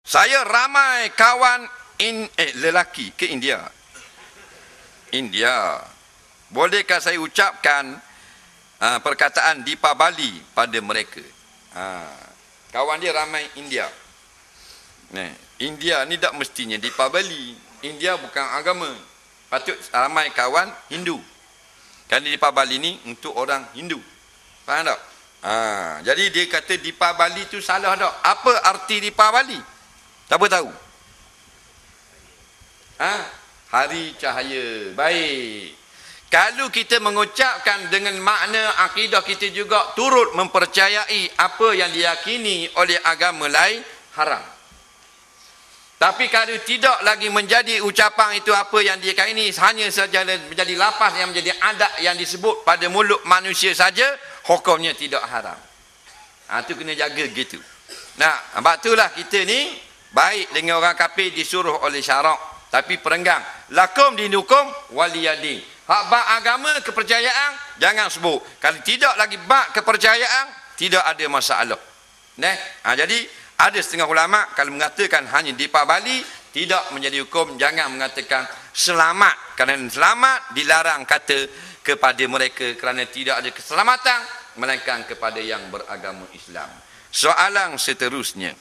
Saya ramai kawan lelaki ke India. India. Bolehkah saya ucapkan perkataan Deepavali pada mereka? Kawan dia ramai India. India ni tak mestinya Deepavali. India bukan agama. Patut ramai kawan Hindu. Kerana Deepavali ni untuk orang Hindu. Faham tak? Jadi dia kata Deepavali tu salah tak? Apa arti Deepavali? Siapa tahu? Hari cahaya. Baik. Kalau kita mengucapkan dengan makna akidah kita juga turut mempercayai apa yang diyakini oleh agama lain haram. Tapi kalau tidak lagi menjadi ucapan itu apa yang diyakini hanya saja menjadi lafaz yang menjadi adat yang disebut pada mulut manusia saja, hukumnya tidak haram. Itu kena jaga gitu. Sebab itulah kita ni baik dengan orang kafir disuruh oleh syarak, tapi perenggang. Lakum dinukum waliyadin. Hak bab agama, kepercayaan, jangan sebut. Kalau tidak lagi bab kepercayaan, tidak ada masalah. Jadi, ada setengah ulama kalau mengatakan hanya Deepavali, tidak menjadi hukum, jangan mengatakan selamat. Kerana selamat dilarang kata kepada mereka kerana tidak ada keselamatan, melainkan kepada yang beragama Islam. Soalan seterusnya.